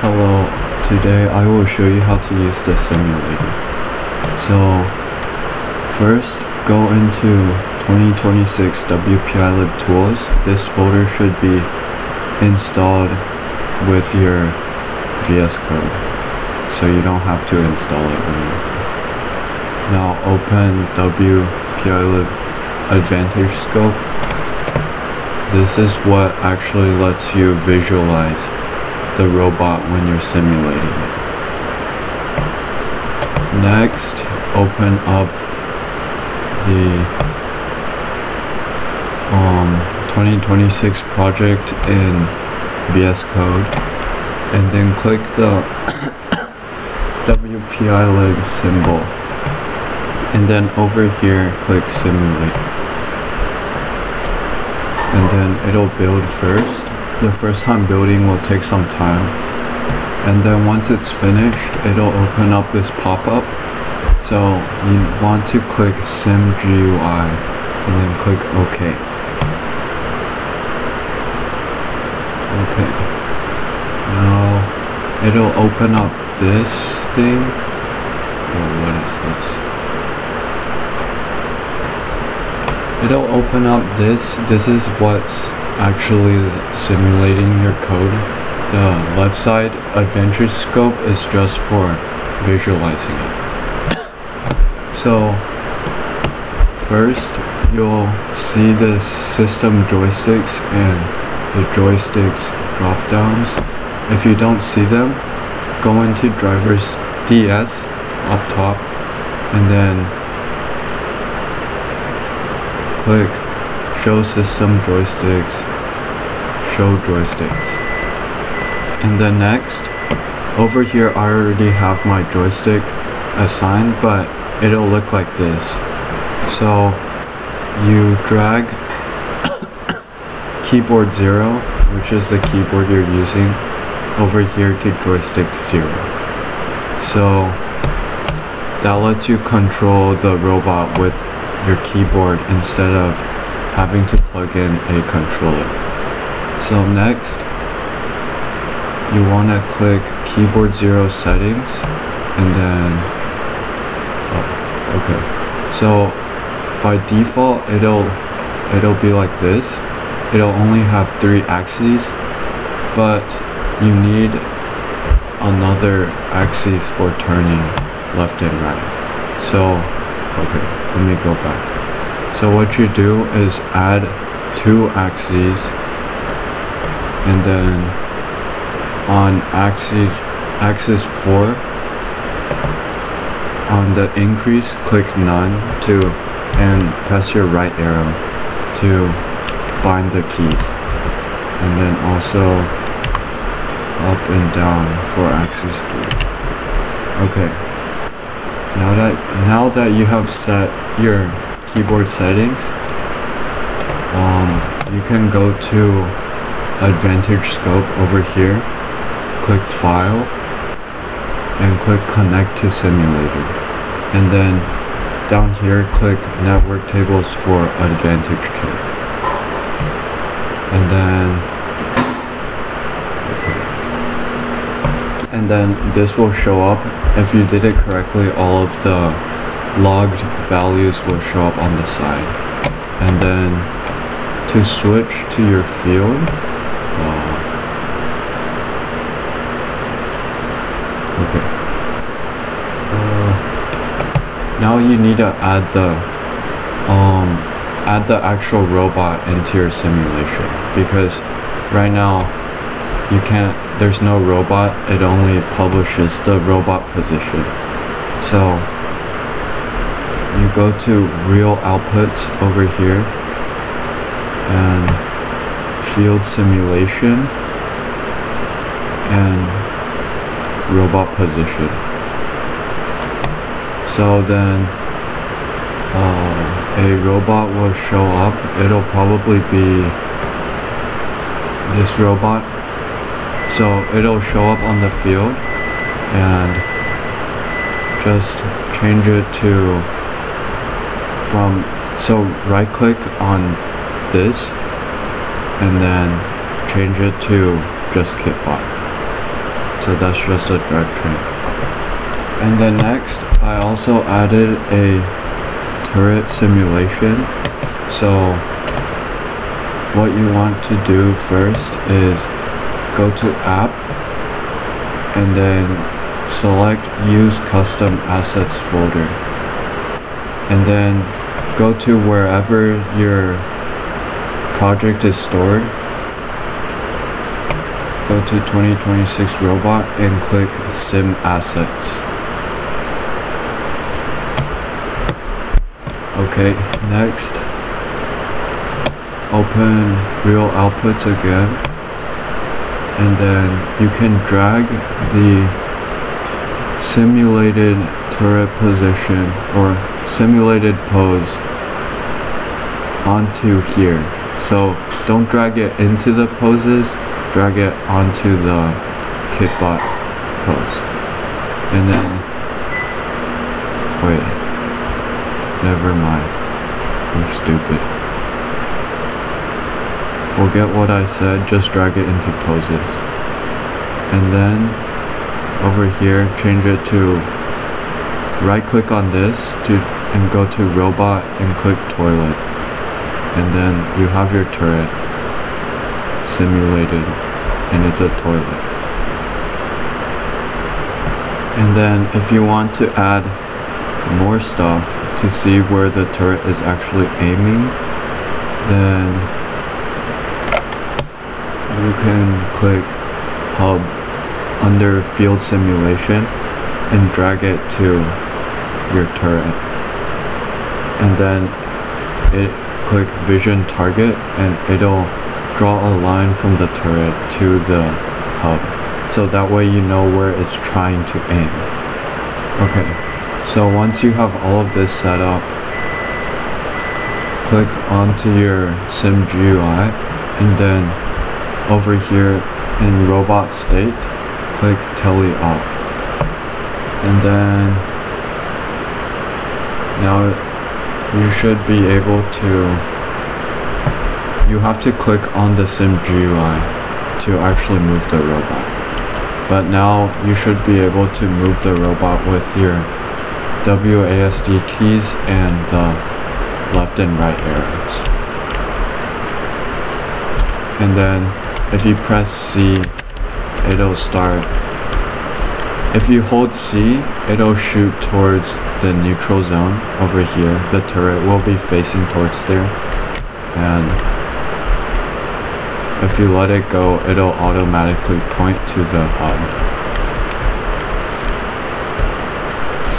Hello, today I will show you how to use the simulator. So, first go into 2026 wpilib tools. This folder should be installed with your VS Code, so you don't have to install it or anything. Now open wpilib Advantage Scope. This is what actually lets you visualize the robot when you're simulating it. Next, open up the 2026 project in VS Code and then click the wpilib symbol, and then over here click simulate, and then it'll build first. The first time building will take some time, and then once it's finished it'll open up this pop-up. So you want to click sim GUI and then click OK. Now it'll open up this thing. What is this? It'll open up this. This is what's actually simulating your code. The left side Advantage Scope is just for visualizing it. So first you'll see the system joysticks and the joysticks drop downs. If you don't see them, go into drivers DS up top and then click show system joysticks, show joysticks. And then next, over here I already have my joystick assigned, but it'll look like this. So you drag keyboard 0, which is the keyboard you're using, over here to joystick 0. So that lets you control the robot with your keyboard instead of having to plug in a controller. So next, you want to click keyboard 0 settings, and then so by default it'll be like this. It'll only have 3 axes, but you need another axis for turning left and right. So let me go back. So what you do is add 2 axes, and then on axis 4, on the increase, click none and press your right arrow to bind the keys, and then also up and down for axis 3. Now that you have set your keyboard settings, you can go to Advantage Scope over here, click File, and click Connect to Simulator, and then down here click Network Tables for Advantage Kit, and then this will show up. If you did it correctly, all of the logged values will show up on the side. And then to switch to your field, now you need to add the actual robot into your simulation, because right now there's no robot. It only publishes the robot position. So you go to real outputs over here and field simulation and robot position. So then a robot will show up. It'll probably be this robot. So it'll show up on the field, and just change it to so right click on this and then change it to just kitbot. So that's just a drivetrain. And then next, I also added a turret simulation. So what you want to do first is go to App and then select Use Custom Assets folder. And then go to wherever your project is stored. Go to 2026 Robot and click Sim Assets. Okay, next, open Real Outputs again, and then you can drag the simulated turret position or simulated pose onto here. So don't drag it into the poses, drag it onto the kitbot pose. And then, wait, never mind, I'm stupid. Forget what I said, just drag it into poses. And then, over here, change it to, right click on this and go to Robot and click Toilet. And then you have your turret simulated, and it's a toilet. And then if you want to add more stuff to see where the turret is actually aiming, then you can click Hub under Field Simulation and drag it to your turret. And then click Vision Target and it'll draw a line from the turret to the hub. So that way you know where it's trying to aim. Okay, so once you have all of this set up, click onto your Sim GUI and then over here in Robot State, click Teleop. And then now you should be able to, you have to click on the Sim GUI to actually move the robot. But now you should be able to move the robot with your WASD keys and the left and right arrows. And then if you press C, it'll start. If you hold C, it'll shoot towards the neutral zone over here. The turret will be facing towards there. And if you let it go, it'll automatically point to the hub.